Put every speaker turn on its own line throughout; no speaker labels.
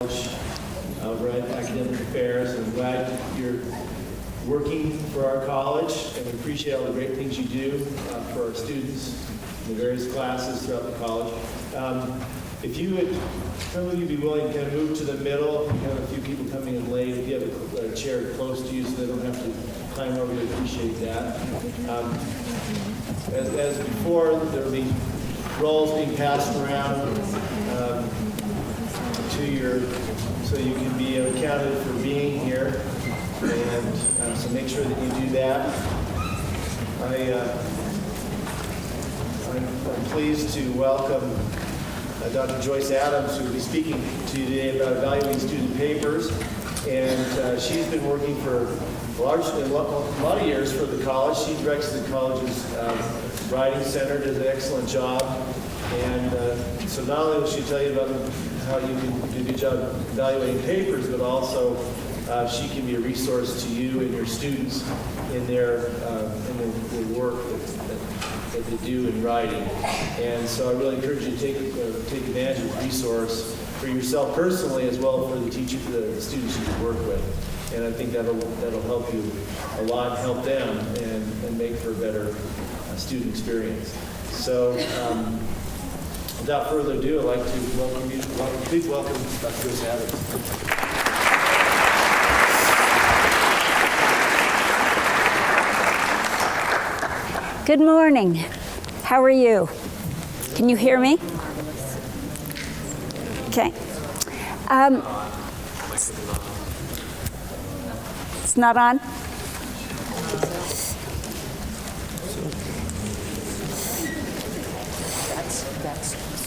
Over at Academic Affairs. I'm glad you're working for our college, and we appreciate all the great things you do for our students in the various classes throughout the college. If you would, some of you be willing to kind of move to the middle. We have a few people coming in late. If you have a chair close to you so they don't have to climb over, we appreciate that. As before, there will be rolls being passed around to your, so you can be accounted for being here, and so make sure that you do that. I'm pleased to welcome Dr. Joyce Adams, who will be speaking to you today about evaluating student papers, and she's been working for a lot of years for the college. She directs the college's writing center, does an excellent job, and so not only will she tell you about how you can do a good job evaluating papers, but also she can be a resource to you and your students in their in the work that they do in writing. And so I really encourage you to take advantage of the resource for yourself personally, as well as for the students you work with. And I think that'll help you a lot, help them, and make for a better student experience. So. Without further ado, I'd like to welcome you. Please welcome Dr. Joyce Adams.
Good morning. How are you? Can you hear me? Okay. It's not on?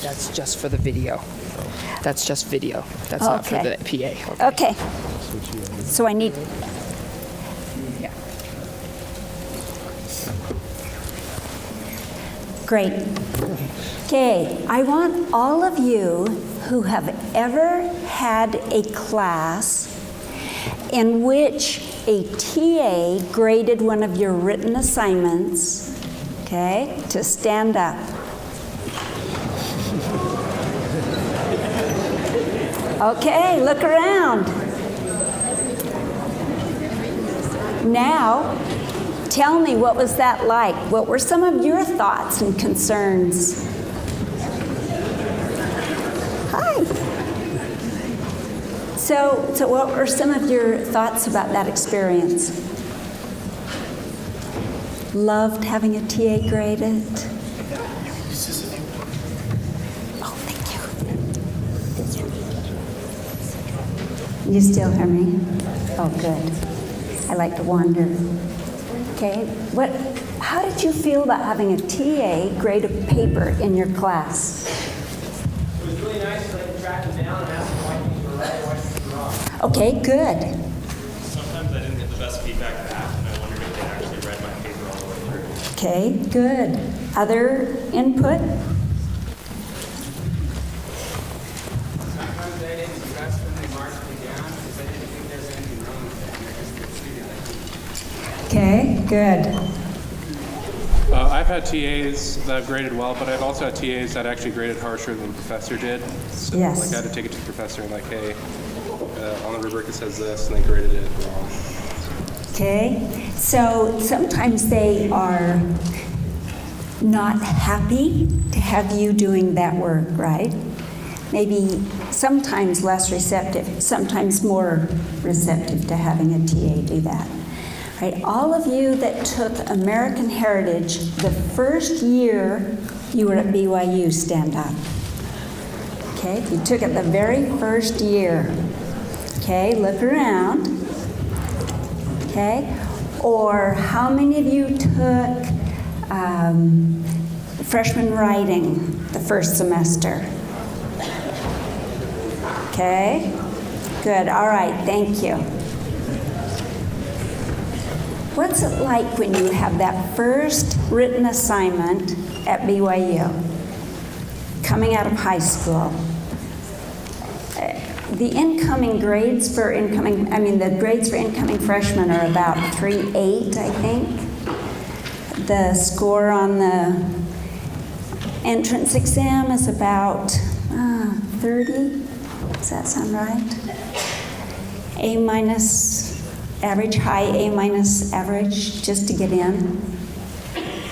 That's just for the video. That's just video. That's not for the PA.
Okay. So I need...
Yeah.
Great. Okay, I want all of you who have ever had a class in which a TA graded one of your written assignments, okay, to stand up. Okay, look around. Now, tell me, what was that like? What were some of your thoughts and concerns? Hi. So what were some of your thoughts about that experience? Loved having a TA graded? You still hear me? Oh, good. I like to wander. Okay. How did you feel about having a TA grade a paper in your class?
It was really nice to track them down and ask them why things were right or why things were wrong.
Okay, good.
Sometimes I didn't get the best feedback back, and I wondered if they actually read my paper all the way through.
Okay, good. Other input?
Sometimes they didn't stress when they marked me down because they didn't think there was anything wrong with that. They're just treated like
Okay, good.
I've had TAs that have graded well, but I've also had TAs that actually graded harsher than the professor did. So
Yes.
I had to take it to the professor and hey, on the rubric it says this, and they graded it wrong.
Okay, so sometimes they are not happy to have you doing that work, right? Maybe sometimes less receptive, sometimes more receptive to having a TA do that. Right? All of you that took American Heritage the first year you were at BYU, stand up. Okay, you took it the very first year. Okay, look around. Okay, or how many of you took freshman writing the first semester? Okay, good. All right, thank you. What's it like when you have that first written assignment at BYU, coming out of high school? The incoming grades for the grades for incoming freshmen are about 3.8, I think. The score on the entrance exam is about 30. Does that sound right? A minus average, high A minus average, just to get in.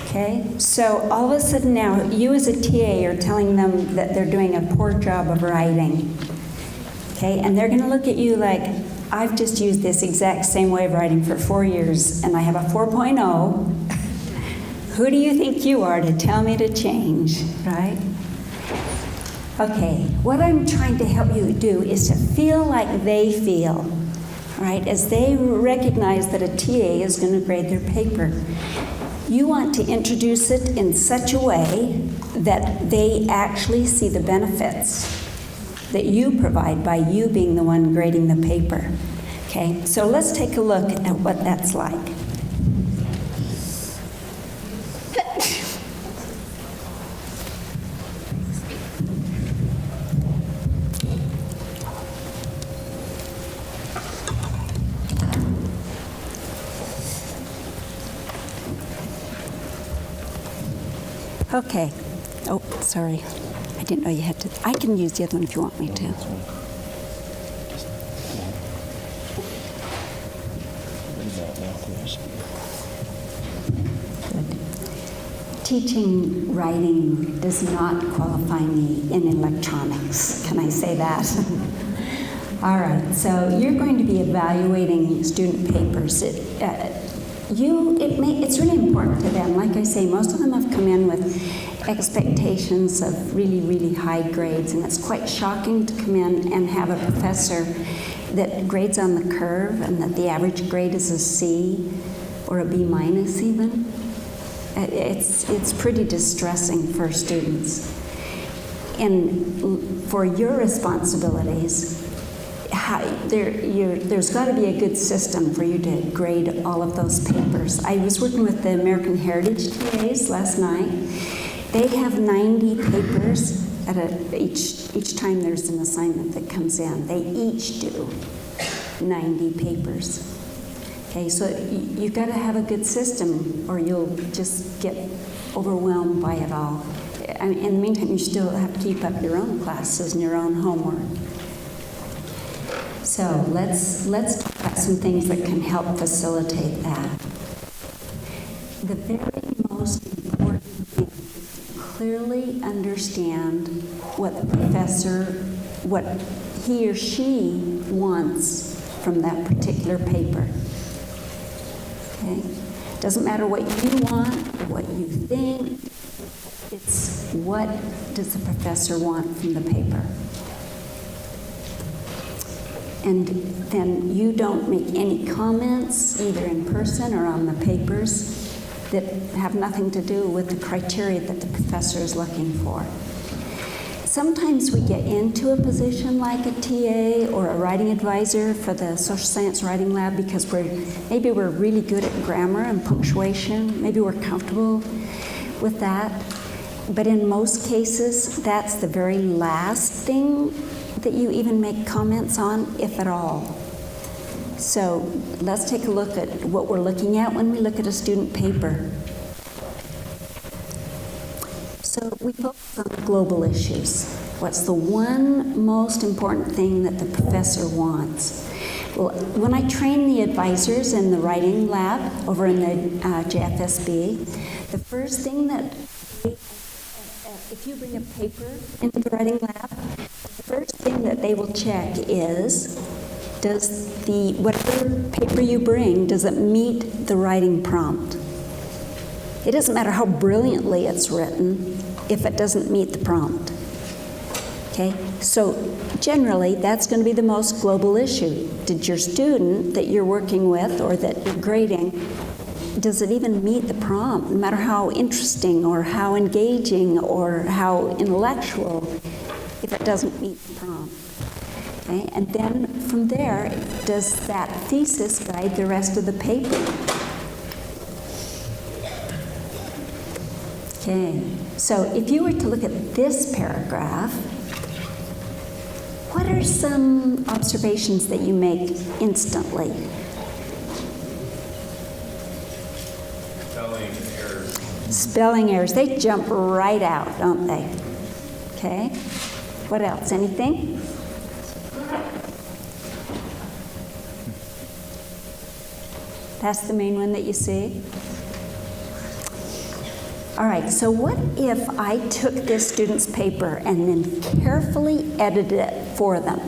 Okay, so all of a sudden now, you as a TA are telling them that they're doing a poor job of writing. Okay, and they're going to look at you like, I've just used this exact same way of writing for 4 years, and I have a 4.0. Who do you think you are to tell me to change, right? Okay, what I'm trying to help you do is to feel like they feel, right? As they recognize that a TA is going to grade their paper. You want to introduce it in such a way that they actually see the benefits that you provide by you being the one grading the paper. Okay, so let's take a look at what that's like. Okay. Oh, sorry. I didn't know you had to. I can use the other one if you want me to. Teaching writing does not qualify me in electronics. Can I say that? All right, so you're going to be evaluating student papers. It's really important to them. Like I say, most of them have come in with expectations of really, really high grades, and it's quite shocking to come in and have a professor that grades on the curve and that the average grade is a C or a B minus even. It's pretty distressing for students. And for your responsibilities, there's got to be a good system for you to grade all of those papers. I was working with the American Heritage TAs last night. They have 90 papers each time there's an assignment that comes in. They each do 90 papers. Okay, so you've got to have a good system or you'll just get overwhelmed by it all. I mean, in the meantime, you still have to keep up your own classes and your own homework. So let's talk about some things that can help facilitate that. The very most important thing is to clearly understand what the professor, what he or she wants from that particular paper. Okay? Doesn't matter what you want or what you think. It's what does the professor want from the paper. And then you don't make any comments, either in person or on the papers, that have nothing to do with the criteria that the professor is looking for. Sometimes we get into a position like a TA or a writing advisor for the social science writing lab because maybe we're really good at grammar and punctuation. Maybe we're comfortable with that. But in most cases, that's the very last thing that you even make comments on, if at all. So let's take a look at what we're looking at when we look at a student paper. So we focus on global issues. What's the one most important thing that the professor wants? Well, when I train the advisors in the writing lab over in the JFSB, the first thing that if you bring a paper into the writing lab, the first thing that they will check is, does whatever paper you bring, does it meet the writing prompt? It doesn't matter how brilliantly it's written if it doesn't meet the prompt. Okay, so generally that's going to be the most global issue. Did your student that you're working with or that you're grading, does it even meet the prompt, no matter how interesting or how engaging or how intellectual, if it doesn't meet the prompt? Okay? And then from there, does that thesis guide the rest of the paper? Okay, so if you were to look at this paragraph, what are some observations that you make instantly? Spelling errors, they jump right out, don't they? Okay. What else? Anything? That's the main one that you see? All right, so what if I took this student's paper and then carefully edited it for them?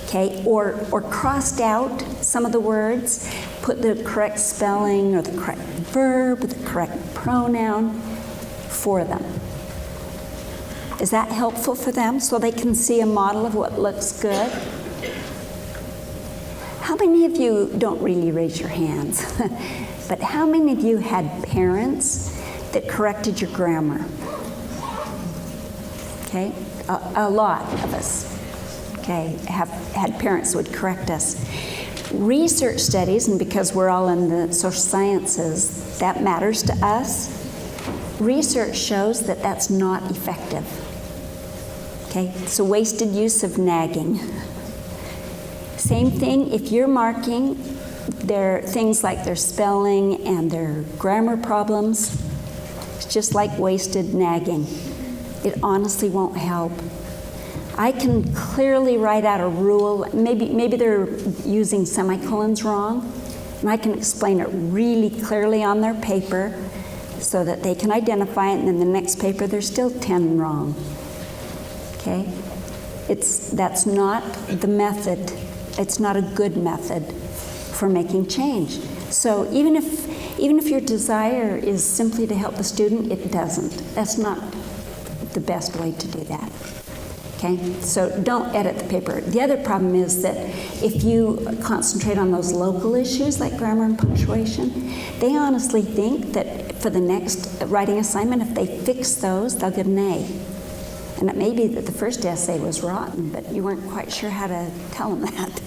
Okay, or crossed out some of the words, put the correct spelling or the correct verb with the correct pronoun for them. Is that helpful for them so they can see a model of what looks good? How many of you, don't really raise your hands, but how many of you had parents that corrected your grammar? Okay, a lot of us, okay, have had parents who would correct us. Research studies, and because we're all in the social sciences, that matters to us. Research shows that that's not effective. Okay, it's a wasted use of nagging. Same thing if you're marking their things like their spelling and their grammar problems, it's just like wasted nagging. It honestly won't help. I can clearly write out a rule. Maybe they're using semicolons wrong, and I can explain it really clearly on their paper so that they can identify it, and in the next paper there's still 10 wrong. Okay? That's not the method. It's not a good method for making change. So even if your desire is simply to help the student, it doesn't. That's not the best way to do that. Okay? So don't edit the paper. The other problem is that if you concentrate on those local issues like grammar and punctuation, they honestly think that for the next writing assignment, if they fix those, they'll get an A. And it may be that the first essay was rotten, but you weren't quite sure how to tell them that.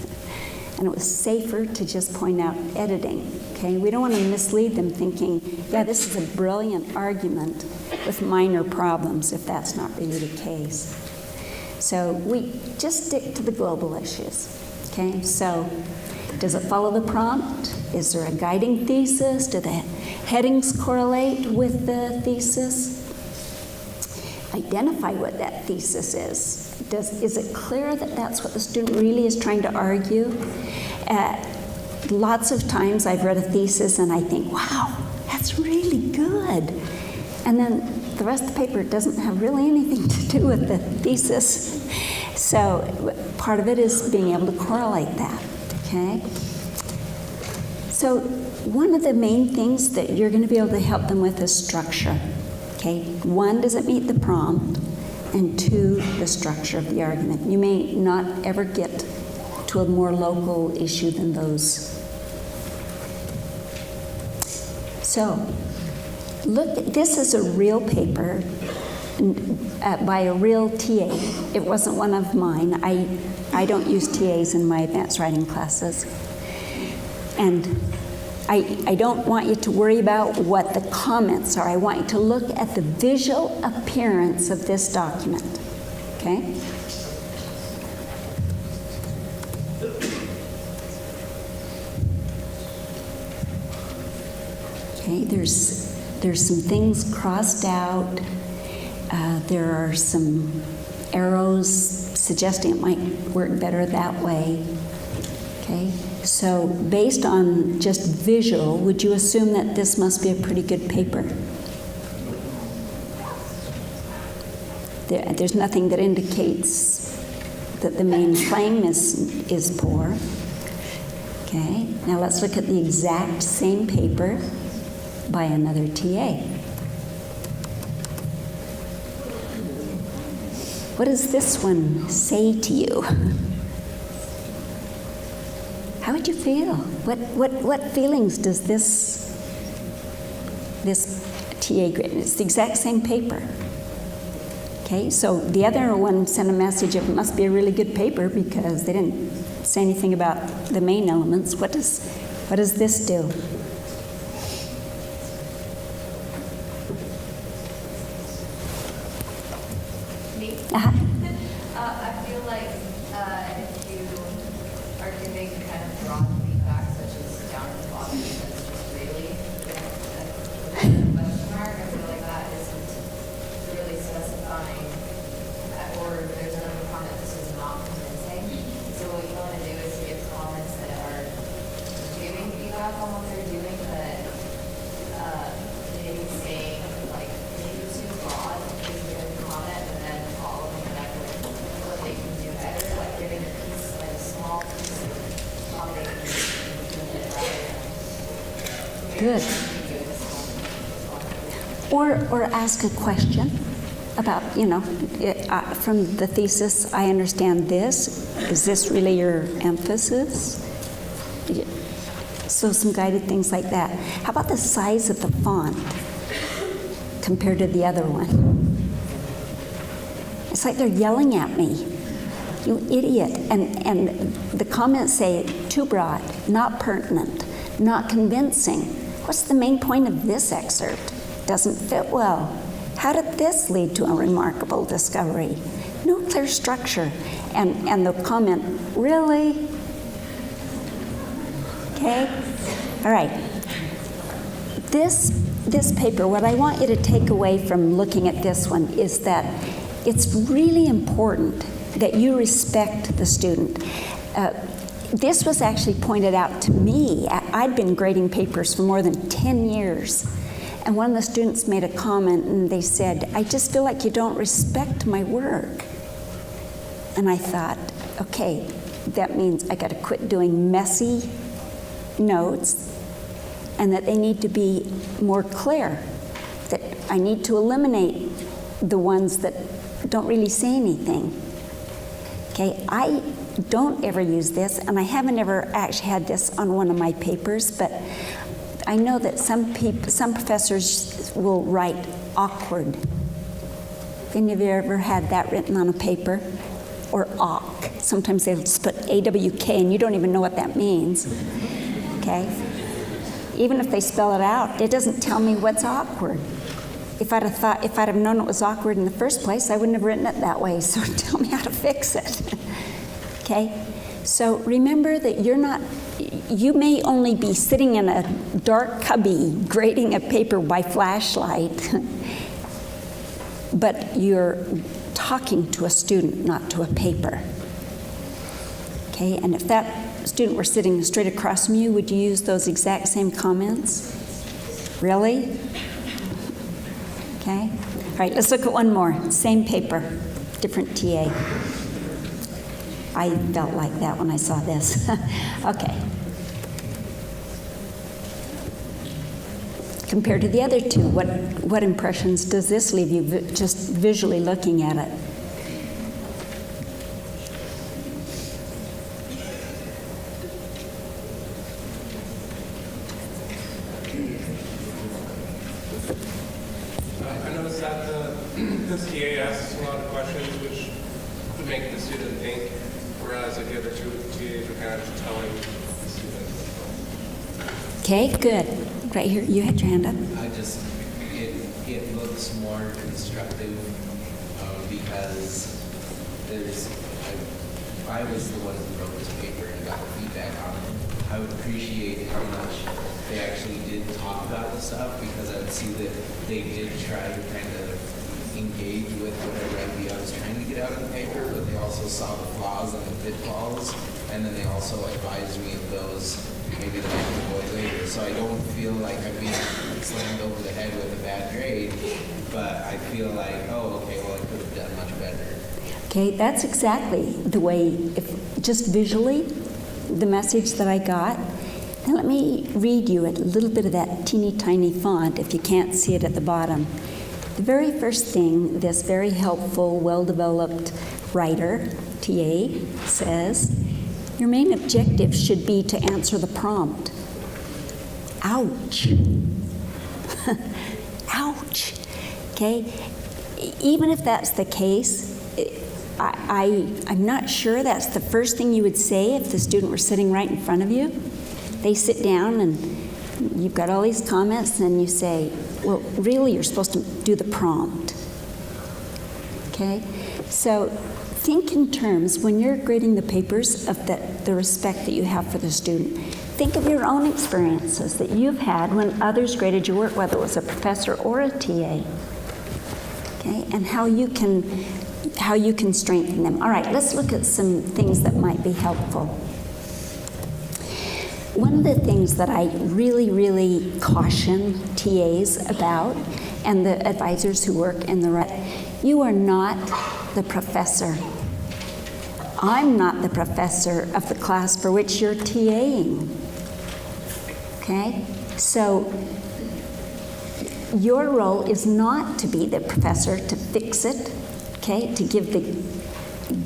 And it was safer to just point out editing, okay? We don't want to mislead them thinking, yeah, this is a brilliant argument with minor problems, if that's not really the case. So we just stick to the global issues, okay? So does it follow the prompt? Is there a guiding thesis? Do the headings correlate with the thesis? Identify what that thesis is. Is it clear that that's what the student really is trying to argue? Lots of times I've read a thesis and I think, wow, that's really good. And then the rest of the paper doesn't have really anything to do with the thesis. So part of it is being able to correlate that, okay? So one of the main things that you're going to be able to help them with is structure. Okay, 1, does it meet the prompt? And 2, the structure of the argument. You may not ever get to a more local issue than those. So, look, this is a real paper by a real TA. It wasn't one of mine. I don't use TAs in my advanced writing classes. And I don't want you to worry about what the comments are. I want you to look at the visual appearance of this document, okay? Okay, there's some things crossed out. There are some arrows suggesting it might work better that way, okay? So based on just visual, would you assume that this must be a pretty good paper? There's nothing that indicates that the main claim is poor. Okay, now let's look at the exact same paper by another TA. What does this one say to you? How would you feel? What feelings does this TA grade? It's the exact same paper. Okay, so the other one sent a message of it must be a really good paper because they didn't say anything about the main elements. What does this do?
Me?
Uh-huh.
I feel like if you are giving kind of broad feedback, such as down at the bottom, that's just really a question mark. I feel like that isn't really specifying, or there's another comment this is not convincing. So what you want to do is give comments that are giving feedback up on what they're doing, but maybe saying, like, maybe too broad, just giving a comment, and then following it up with what they can do better, like giving a piece, like a small piece of how they can do it rather
Good. Or ask a question about, from the thesis, I understand this. Is this really your emphasis? So some guided things like that. How about the size of the font compared to the other one? It's like they're yelling at me. You idiot. And the comments say, too broad, not pertinent, not convincing. What's the main point of this excerpt? Doesn't fit well. How did this lead to a remarkable discovery? No clear structure. And the comment, really? Okay? All right. This paper, what I want you to take away from looking at this one is that it's really important that you respect the student. This was actually pointed out to me. I'd been grading papers for more than 10 years. And one of the students made a comment and they said, I just feel like you don't respect my work. And I thought, okay, that means I got to quit doing messy notes and that they need to be more clear, that I need to eliminate the ones that don't really say anything. Okay, I don't ever use this, and I haven't ever actually had this on one of my papers, but I know that some professors will write awkward. Have any of you ever had that written on a paper? Or awk. Sometimes they'll just put AWK and you don't even know what that means. Okay? Even if they spell it out, it doesn't tell me what's awkward. If I'd have known it was awkward in the first place, I wouldn't have written it that way, so tell me how to fix it. Okay? So remember that you may only be sitting in a dark cubby grading a paper by flashlight, but you're talking to a student, not to a paper. Okay, and if that student were sitting straight across from you, would you use those exact same comments? Really? Okay. All right, let's look at one more. Same paper, different TA. I felt like that when I saw this. Okay. Compared to the other two, what impressions does this leave you just visually looking at it?
I noticed that this TA asks a lot of questions which would make the student think, whereas like the other two TAs are kind of just telling the student.
Okay, good. Right here, you had your hand up.
It looks more constructive because if I was the one who wrote this paper and got the feedback on it, I would appreciate how much they actually did talk about the stuff, because I would see that they did try to kind of engage with whatever idea I was trying to get out of the paper, but they also saw the flaws and the pitfalls, and then they also advised me of those maybe that I can avoid later. So I don't feel like I'm being slammed over the head with a bad grade, but I feel like, oh, okay, well, I could have done much better.
Okay, that's exactly the way, just visually, the message that I got. Now let me read you a little bit of that teeny tiny font if you can't see it at the bottom. The very first thing this very helpful, well-developed writer, TA, says, your main objective should be to answer the prompt. Ouch. Ouch. Okay? Even if that's the case, I'm not sure that's the first thing you would say if the student were sitting right in front of you. They sit down and you've got all these comments and you say, well, really, you're supposed to do the prompt. Okay? So think in terms, when you're grading the papers, of the respect that you have for the student. Think of your own experiences that you've had when others graded your work, whether it was a professor or a TA. Okay? And how you can strengthen them. All right, let's look at some things that might be helpful. one of the things that I really, really caution TAs about, and the advisors who work in you are not the professor. I'm not the professor of the class for which you're TAing. Okay? So your role is not to be the professor, to fix it, okay, to give the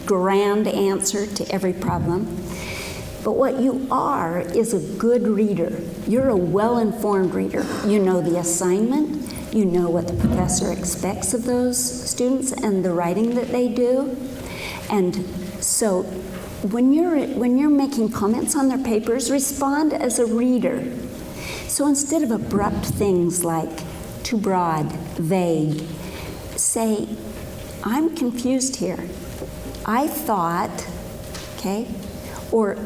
grand answer to every problem. But what you are is a good reader. You're a well-informed reader. You know the assignment, you know what the professor expects of those students and the writing that they do. And so when you're making comments on their papers, respond as a reader. So instead of abrupt things like too broad, vague, say, I'm confused here. I thought, okay, or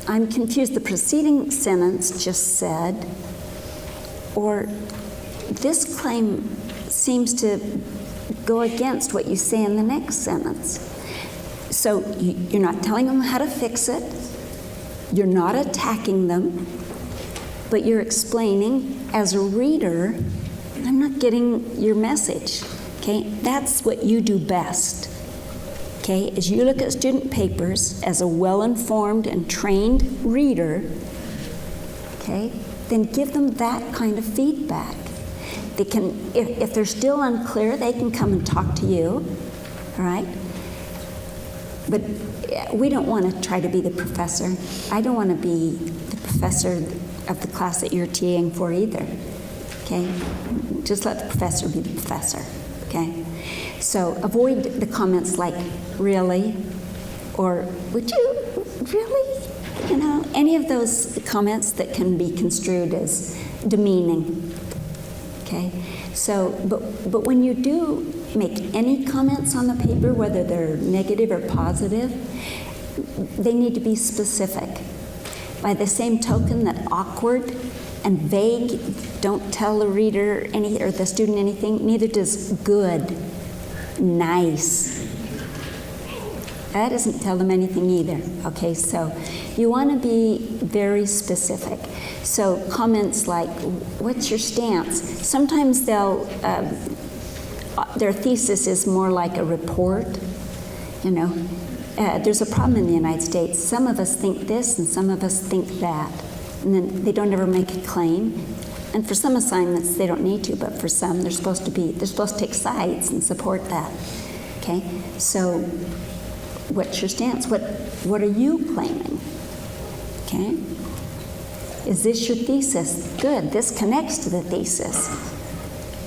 I'm confused, the preceding sentence just said, or this claim seems to go against what you say in the next sentence. So you're not telling them how to fix it, you're not attacking them, but you're explaining, as a reader, I'm not getting your message, okay? That's what you do best. Okay, as you look at student papers as a well-informed and trained reader, okay, then give them that kind of feedback. They can, if they're still unclear, they can come and talk to you, all right? But we don't want to try to be the professor. I don't want to be the professor of the class that you're TAing for either, okay? Just let the professor be the professor, okay? So avoid the comments like, really? Or, would you, really? You know, any of those comments that can be construed as demeaning, okay? So, but when you do make any comments on the paper, whether they're negative or positive, they need to be specific. By the same token that awkward and vague don't tell the reader or the student anything, neither does good, nice. That doesn't tell them anything either, okay? So you want to be very specific. So comments like, what's your stance? Sometimes they'll, their thesis is more like a report, you know. There's a problem in the United States. Some of us think this and some of us think that. And then they don't ever make a claim. And for some assignments, they don't need to, but for some, they're supposed to take sides and support that, okay? So what's your stance? What are you claiming, okay? Is this your thesis? Good, this connects to the thesis.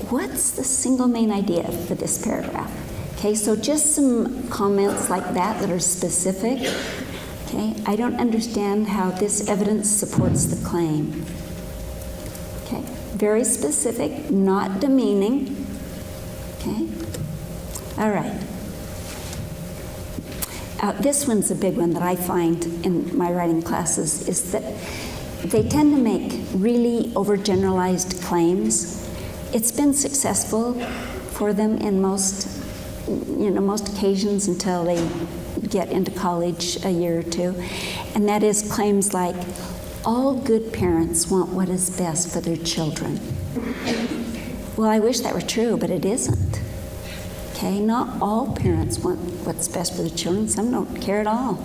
What's the single main idea for this paragraph? Okay, so just some comments like that are specific. Okay, I don't understand how this evidence supports the claim. Okay, very specific, not demeaning. Okay, all right. This one's a big one that I find in my writing classes, is that they tend to make really overgeneralized claims. It's been successful for them in most occasions until they get into college a year or two. And that is claims like, all good parents want what is best for their children. Well, I wish that were true, but it isn't. Okay, not all parents want what's best for their children. Some don't care at all,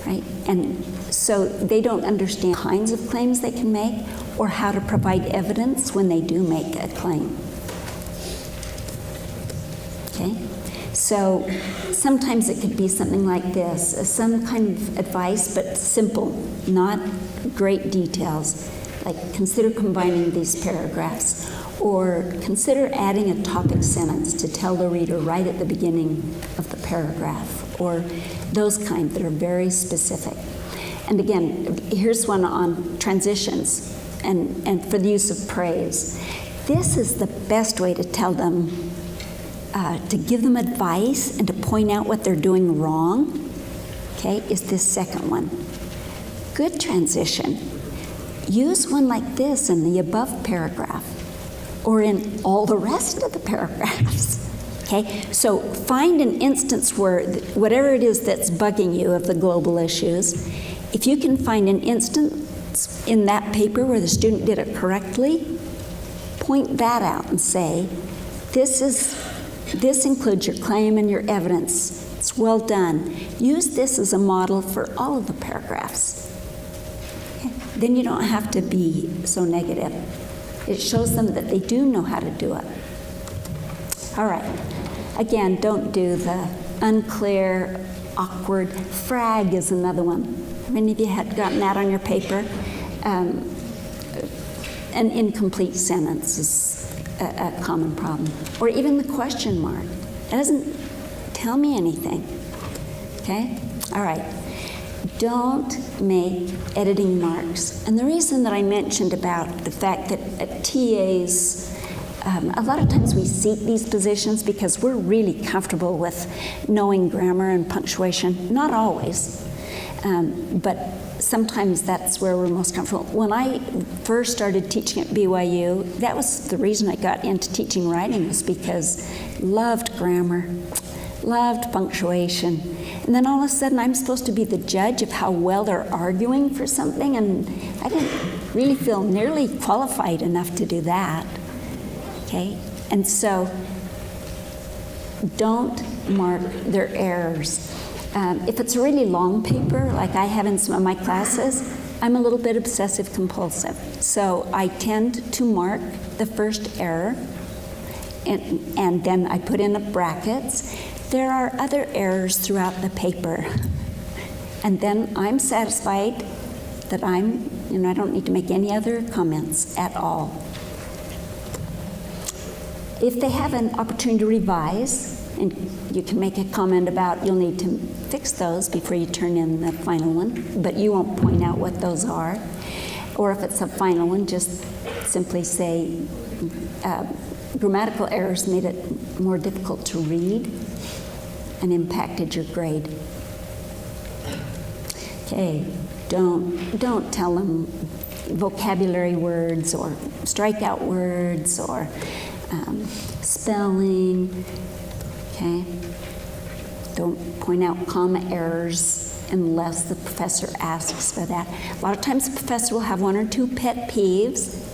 right? And so they don't understand kinds of claims they can make or how to provide evidence when they do make a claim. Okay, so sometimes it could be something like this, some kind of advice, but simple, not great details, like consider combining these paragraphs, or consider adding a topic sentence to tell the reader right at the beginning of the paragraph, or those kind that are very specific. And again, here's one on transitions and for the use of praise. This is the best way to tell them, to give them advice and to point out what they're doing wrong, okay, is this second one. Good transition. Use one like this in the above paragraph or in all the rest of the paragraphs, okay? So find an instance where whatever it is that's bugging you of the global issues, if you can find an instance in that paper where the student did it correctly, point that out and say, this includes your claim and your evidence. It's well done. Use this as a model for all of the paragraphs. Okay? Then you don't have to be so negative. It shows them that they do know how to do it. All right. Again, don't do the unclear, awkward. Frag is another one. Have any of you had gotten that on your paper? An incomplete sentence is a common problem. Or even the question mark. It doesn't tell me anything. Okay? All right. Don't make editing marks. And the reason that I mentioned about the fact that TAs, a lot of times we seek these positions because we're really comfortable with knowing grammar and punctuation. Not always, but sometimes that's where we're most comfortable. When I first started teaching at BYU, that was the reason I got into teaching writing, was because loved grammar, loved punctuation. And then all of a sudden I'm supposed to be the judge of how well they're arguing for something, and I didn't really feel nearly qualified enough to do that. Okay? And so don't mark their errors. If it's a really long paper, like I have in some of my classes, I'm a little bit obsessive compulsive. So I tend to mark the first error, and then I put in the brackets. There are other errors throughout the paper. And then I'm satisfied that I don't need to make any other comments at all. If they have an opportunity to revise, and you can make a comment about you'll need to fix those before you turn in the final one, but you won't point out what those are. Or if it's a final one, just simply say grammatical errors made it more difficult to read and impacted your grade. Okay, don't tell them vocabulary words or strikeout words or spelling. Okay, don't point out comma errors unless the professor asks for that. A lot of times the professor will have one or two pet peeves.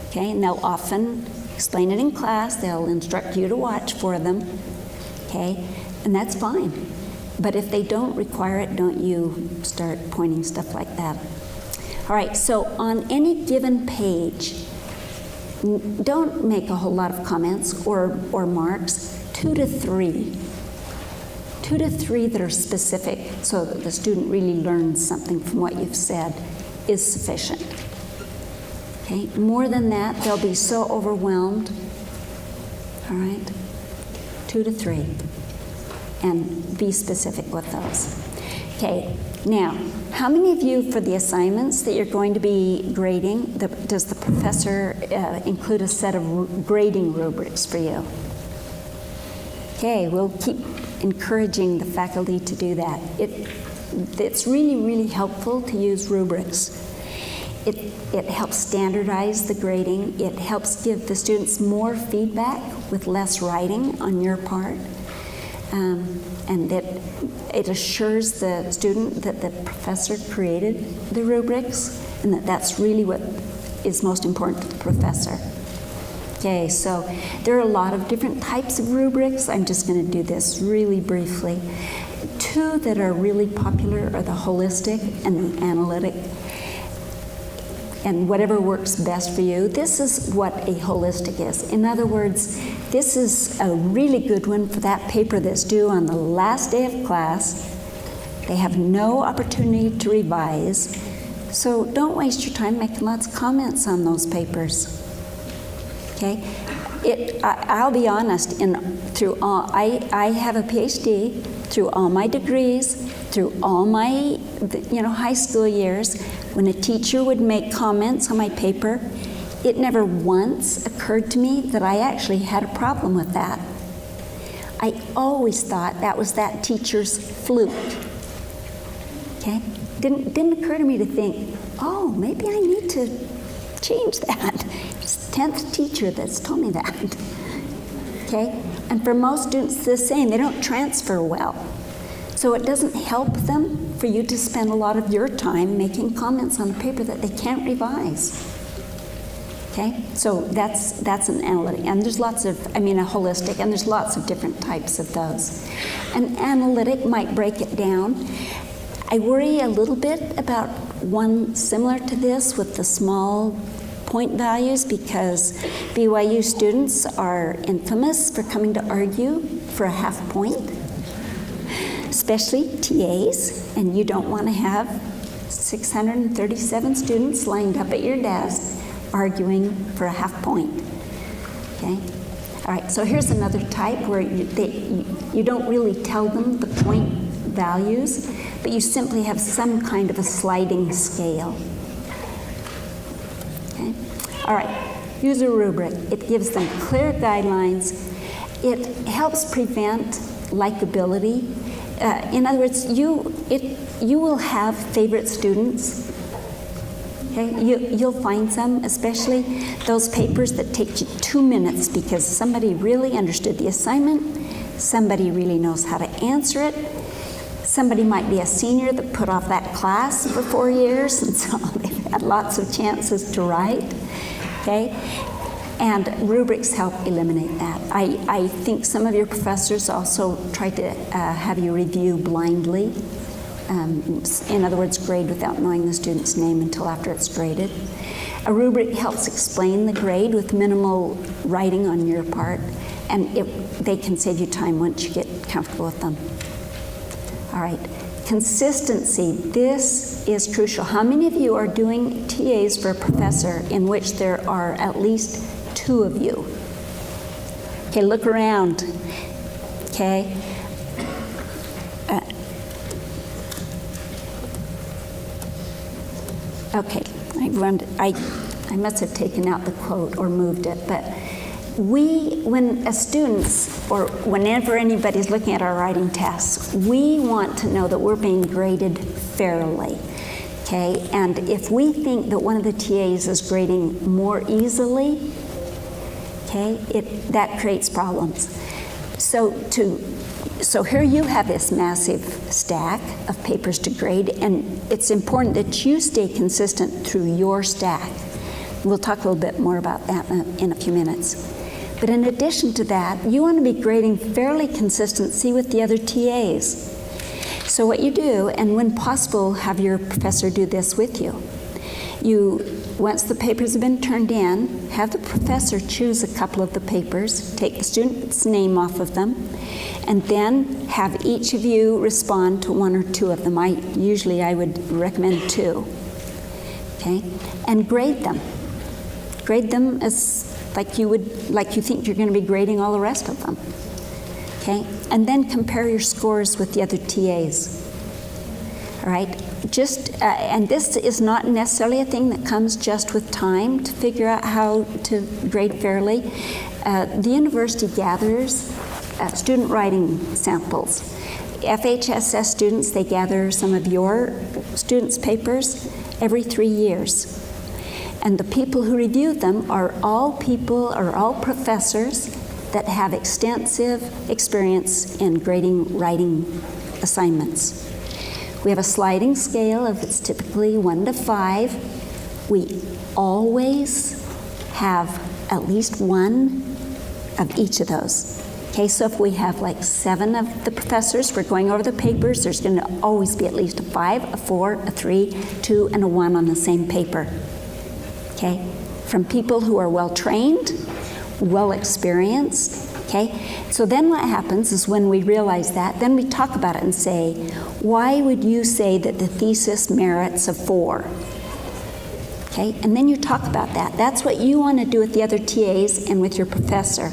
Okay, and they'll often explain it in class. They'll instruct you to watch for them. Okay, and that's fine. But if they don't require it, don't you start pointing stuff like that. All right, so on any given page, don't make a whole lot of comments or marks. 2 to 3. 2 to 3 that are specific so that the student really learns something from what you've said is sufficient. Okay, more than that, they'll be so overwhelmed. All right, 2 to 3. And be specific with those. Okay, now, how many of you, for the assignments that you're going to be grading, does the professor include a set of grading rubrics for you? Okay, we'll keep encouraging the faculty to do that. It's really, really helpful to use rubrics. It helps standardize the grading. It helps give the students more feedback with less writing on your part. And it assures the student that the professor created the rubrics and that that's really what is most important to the professor. Okay, so there are a lot of different types of rubrics. I'm just going to do this really briefly. 2 that are really popular are the holistic and the analytic. And whatever works best for you. This is what a holistic is. In other words, this is a really good one for that paper that's due on the last day of class. They have no opportunity to revise. So don't waste your time making lots of comments on those papers. Okay? I'll be honest, I have a PhD, through all my degrees, through all my high school years, when a teacher would make comments on my paper, it never once occurred to me that I actually had a problem with that. I always thought that was that teacher's fluke. Okay? Didn't occur to me to think, oh, maybe I need to change that. It's the 10th teacher that's told me that. Okay? And for most students, it's the same. They don't transfer well. So it doesn't help them for you to spend a lot of your time making comments on a paper that they can't revise. Okay, so that's an analytic, and there's lots of, a holistic, and there's lots of different types of those. An analytic might break it down. I worry a little bit about one similar to this with the small point values, because BYU students are infamous for coming to argue for a half point, especially TAs, and you don't want to have 637 students lined up at your desk arguing for a half point. Okay? All right, so here's another type where you don't really tell them the point values, but you simply have some kind of a sliding scale. Okay? All right, use a rubric. It gives them clear guidelines. It helps prevent likability. In other words, you will have favorite students. Okay? You'll find some, especially those papers that take you 2 minutes because somebody really understood the assignment, somebody really knows how to answer it, somebody might be a senior that put off that class for 4 years, and so they've had lots of chances to write. Okay? And rubrics help eliminate that. I think some of your professors also try to have you review blindly. In other words, grade without knowing the student's name until after it's graded. A rubric helps explain the grade with minimal writing on your part, and they can save you time once you get comfortable with them. All right, consistency. This is crucial. How many of you are doing TAs for a professor in which there are at least 2 of you? Okay, look around. Okay. Okay, I must have taken out the quote or moved it, but when as students, or whenever anybody's looking at our writing tests, we want to know that we're being graded fairly, okay? And if we think that one of the TAs is grading more easily, okay, that creates problems. So here you have this massive stack of papers to grade, and it's important that you stay consistent through your stack. We'll talk a little bit more about that in a few minutes. But in addition to that, you want to be grading fairly consistency with the other TAs. So what you do, and when possible, have your professor do this with you. Once the papers have been turned in, have the professor choose a couple of the papers, take the student's name off of them, and then have each of you respond to 1 or 2 of them. Usually I would recommend 2. Okay? And grade them. Grade them as like you think you're going to be grading all the rest of them. Okay? And then compare your scores with the other TAs. All right? And this is not necessarily a thing that comes just with time to figure out how to grade fairly. The university gathers student writing samples. FHSS students, they gather some of your students' papers every 3 years. And the people who review them are all professors that have extensive experience in grading writing assignments. We have a sliding scale of it's typically 1 to 5. We always have at least 1 of each of those. Okay, so if we have like 7 of the professors, we're going over the papers, there's going to always be at least a 5, a 4, a 3, 2, and a 1 on the same paper. Okay, from people who are well trained, well experienced. Okay, so then what happens is when we realize that, then we talk about it and say, why would you say that the thesis merits a 4? Okay, and then you talk about that. That's what you want to do with the other TAs and with your professor.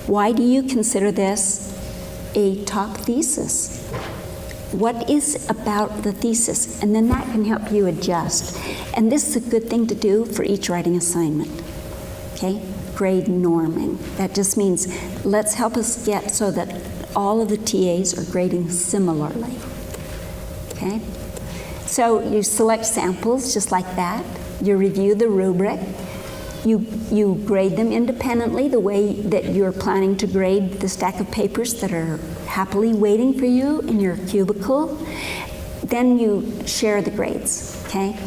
Why do you consider this a top thesis? What is about the thesis? And then that can help you adjust. And this is a good thing to do for each writing assignment. Okay? Grade norming. That just means let's help us get so that all of the TAs are grading similarly. Okay? So you select samples just like that. You review the rubric. You grade them independently the way that you're planning to grade the stack of papers that are happily waiting for you in your cubicle. then you share the grades, okay?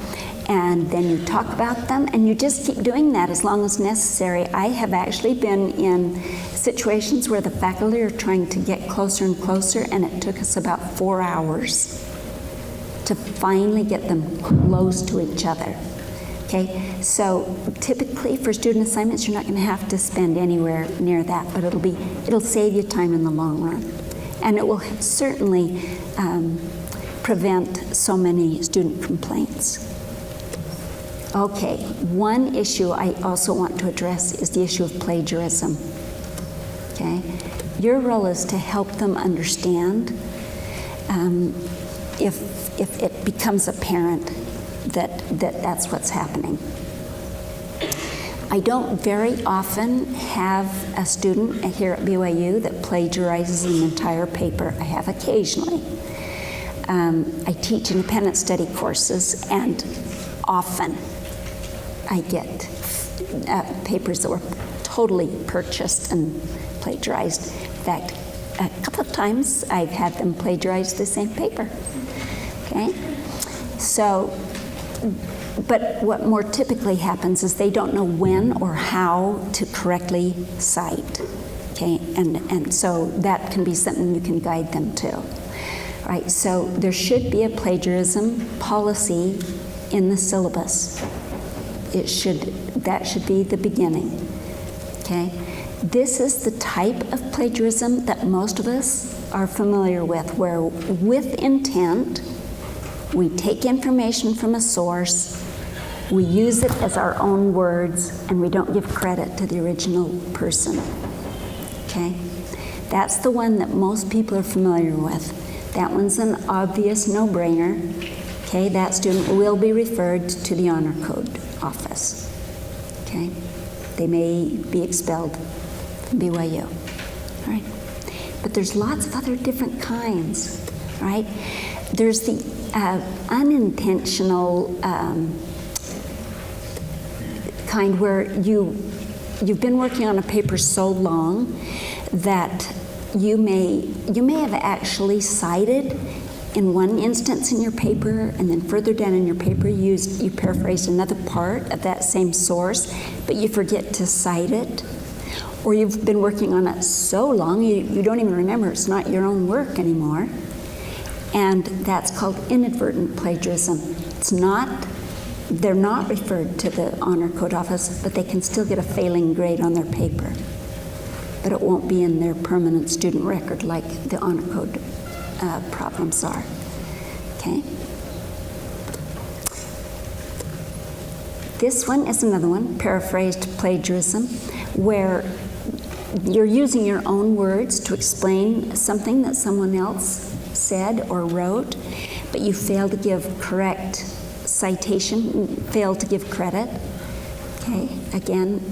And then you talk about them, and you just keep doing that as long as necessary. I have actually been in situations where the faculty are trying to get closer and closer, and it took us about 4 hours to finally get them close to each other. Okay, so typically for student assignments, you're not going to have to spend anywhere near that, but it'll save you time in the long run, and it will certainly prevent so many student complaints. Okay, one issue I also want to address is the issue of plagiarism. Okay, your role is to help them understand if it becomes apparent that's what's happening. I don't very often have a student here at BYU that plagiarizes an entire paper. I have occasionally. I teach independent study courses, and often I get papers that were totally purchased and plagiarized. In fact, a couple of times I've had them plagiarize the same paper. Okay? So, but what more typically happens is they don't know when or how to correctly cite. Okay? And so that can be something you can guide them to. Right? So there should be a plagiarism policy in the syllabus. That should be the beginning. Okay? This is the type of plagiarism that most of us are familiar with, where with intent, we take information from a source, we use it as our own words, and we don't give credit to the original person. Okay? That's the one that most people are familiar with. That one's an obvious no-brainer. Okay? That student will be referred to the Honor Code office. Okay? They may be expelled from BYU. All right? But there's lots of other different kinds, right? There's the unintentional kind where you've been working on a paper so long that you may have actually cited in one instance in your paper, and then further down in your paper you paraphrased another part of that same source, but you forget to cite it. Or you've been working on it so long you don't even remember it's not your own work anymore. And that's called inadvertent plagiarism. They're not referred to the Honor Code office, but they can still get a failing grade on their paper. But it won't be in their permanent student record like the Honor Code problems are. Okay? This one is another one, paraphrased plagiarism, where you're using your own words to explain something that someone else said or wrote, but you fail to give correct citation, fail to give credit. Okay, again,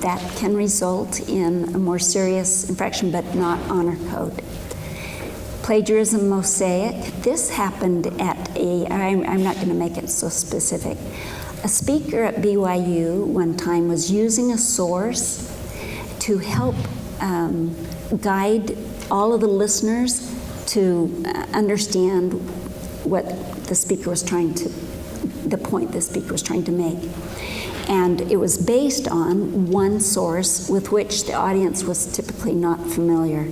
that can result in a more serious infraction, but not Honor Code. Plagiarism mosaic. This happened at I'm not going to make it so specific. A speaker at BYU one time was using a source to help guide all of the listeners to understand what the speaker was the point the speaker was trying to make. And it was based on one source with which the audience was typically not familiar.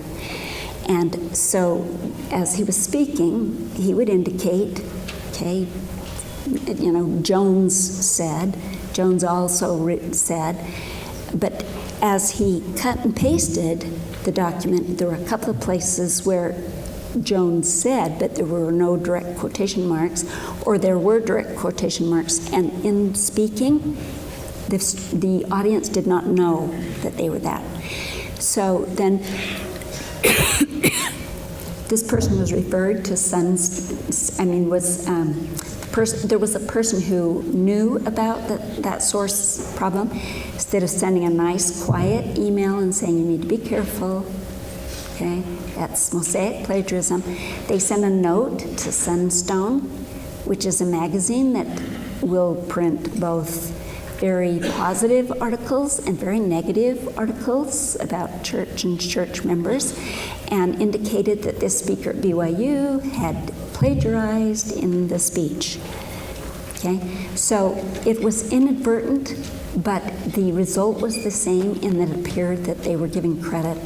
And so as he was speaking, he would indicate, okay, Jones also said, but as he cut and pasted the document, there were a couple of places where Jones said, but there were no direct quotation marks, or there were direct quotation marks, and in speaking, the audience did not know that they were that. So then this person was referred to there was a person who knew about that source problem. Instead of sending a nice, quiet email and saying, you need to be careful, okay, that's mosaic plagiarism, they sent a note to Sunstone, which is a magazine that will print both very positive articles and very negative articles about church and church members, and indicated that this speaker at BYU had plagiarized in the speech. Okay, so it was inadvertent, but the result was the same in that it appeared that they were giving credit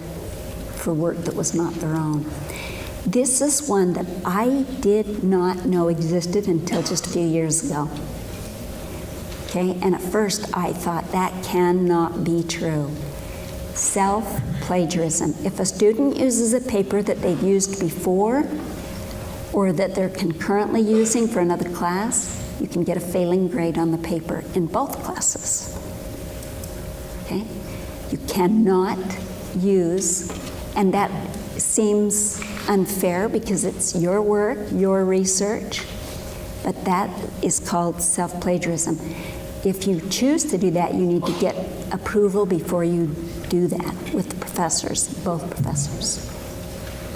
for work that was not their own. This is one that I did not know existed until just a few years ago. Okay, and at first I thought that cannot be true. Self-plagiarism. If a student uses a paper that they've used before or that they're concurrently using for another class, you can get a failing grade on the paper in both classes. Okay? You cannot use, and that seems unfair because it's your work, your research, but that is called self-plagiarism. If you choose to do that, you need to get approval before you do that with the professors, both professors.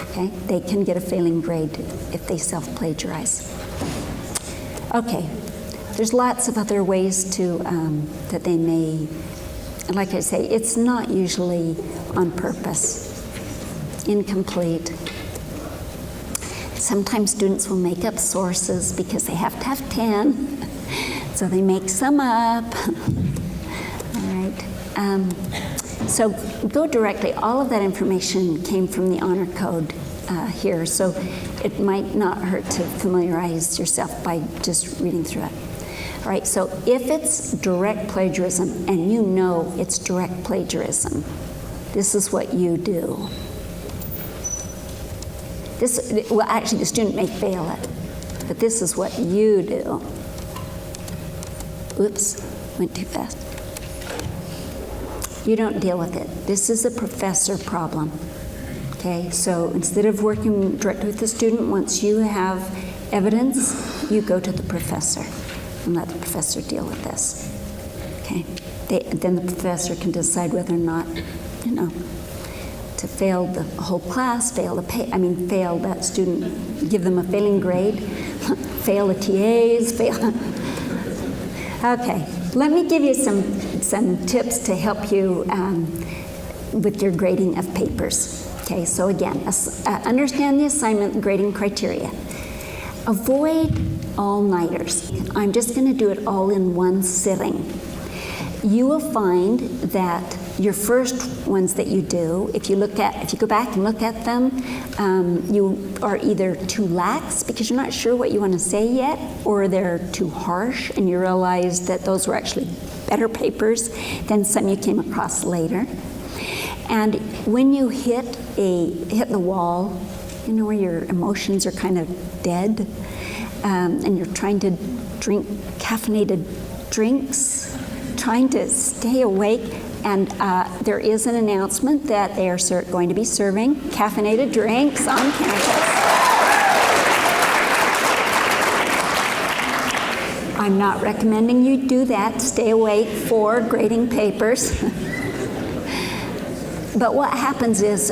Okay? They can get a failing grade if they self-plagiarize. Okay, there's lots of other ways to that they may, like I say, it's not usually on purpose, incomplete. Sometimes students will make up sources because they have to have 10, so they make some up. All right, so go directly. All of that information came from the honor code here, so it might not hurt to familiarize yourself by just reading through it. All right, so if it's direct plagiarism, and you know it's direct plagiarism, this is what you do. Well, actually, the student may fail it, but this is what you do. Oops, went too fast. You don't deal with it. This is a professor problem. Okay, so instead of working directly with the student, once you have evidence, you go to the professor and let the professor deal with this. Okay, then the professor can decide whether or not, to fail the whole class, fail that student, give them a failing grade, fail the TAs, fail. Okay, let me give you some tips to help you with your grading of papers. Okay, so again, understand the assignment grading criteria. Avoid all-nighters. I'm just going to do it all in one sitting. You will find that your first ones that you do, if you go back and look at them, you are either too lax because you're not sure what you want to say yet, or they're too harsh and you realize that those were actually better papers than some you came across later. And when you hit the wall, where your emotions are kind of dead, and you're trying to drink caffeinated drinks, trying to stay awake, and there is an announcement that they are going to be serving caffeinated drinks on campus. I'm not recommending you do that. Stay awake for grading papers. But what happens is,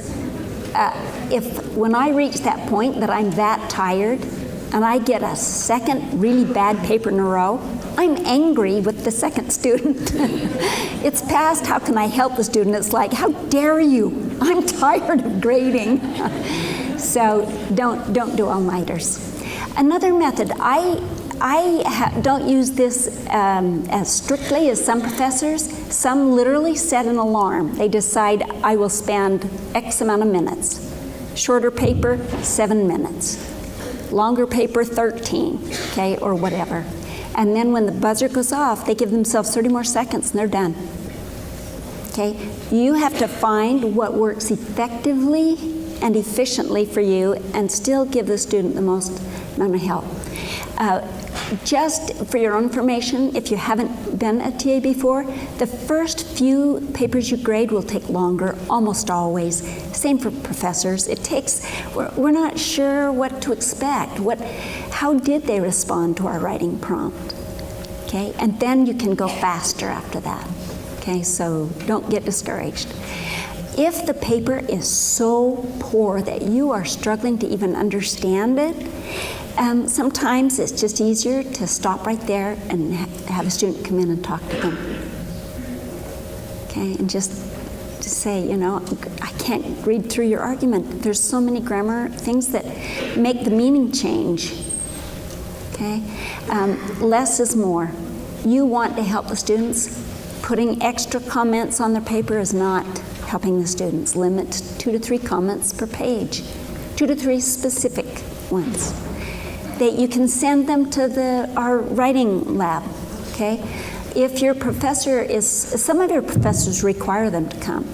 when I reach that point that I'm that tired, and I get a second really bad paper in a row, I'm angry with the second student. It's past, how can I help the student? It's like, how dare you? I'm tired of grading. So don't do all-nighters. Another method, I don't use this as strictly as some professors. Some literally set an alarm. They decide, I will spend X amount of minutes. Shorter paper, 7 minutes. Longer paper, 13, okay, or whatever. And then when the buzzer goes off, they give themselves 30 more seconds and they're done. Okay? You have to find what works effectively and efficiently for you and still give the student the most amount of help. Just for your own information, if you haven't been a TA before, the first few papers you grade will take longer, almost always. Same for professors. We're not sure what to expect. How did they respond to our writing prompt? Okay, and then you can go faster after that. Okay, so don't get discouraged. If the paper is so poor that you are struggling to even understand it, sometimes it's just easier to stop right there and have a student come in and talk to them. Okay, and just to say, you know, I can't read through your argument. There's so many grammar things that make the meaning change. Okay? Less is more. You want to help the students. Putting extra comments on their paper is not helping the students. Limit 2 to 3 comments per page. 2 to 3 specific ones. That you can send them to our writing lab, okay? If your professor is, some of your professors require them to come.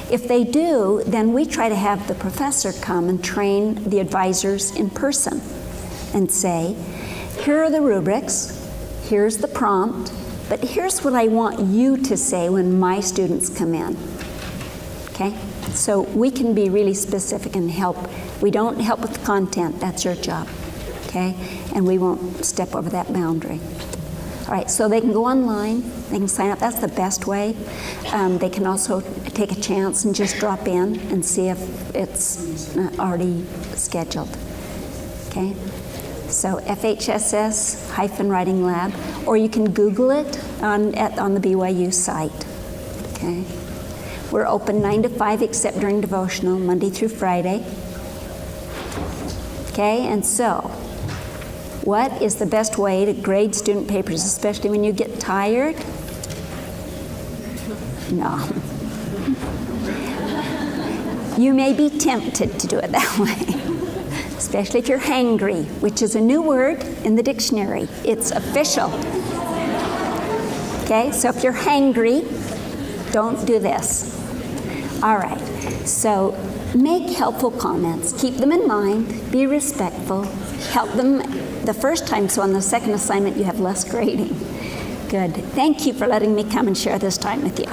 If they do, then we try to have the professor come and train the advisors in person and say, here are the rubrics, here's the prompt, but here's what I want you to say when my students come in, okay? So we can be really specific and help. We don't help with the content, that's your job, okay? And we won't step over that boundary. All right, so they can go online, they can sign up, that's the best way. They can also take a chance and just drop in and see if it's already scheduled, okay? So FHSS-Writing Lab, or you can Google it on the BYU site, okay? We're open 9 to 5 except during devotional, Monday through Friday. Okay, and so, what is the best way to grade student papers, especially when you get tired? No. You may be tempted to do it that way, especially if you're hangry, which is a new word in the dictionary. It's official. Okay, so if you're hangry, don't do this. All right, so make helpful comments. Keep them in mind. Be respectful. Help them the first time, so on the second assignment you have less grading. Good. Thank you for letting me come and share this time with you.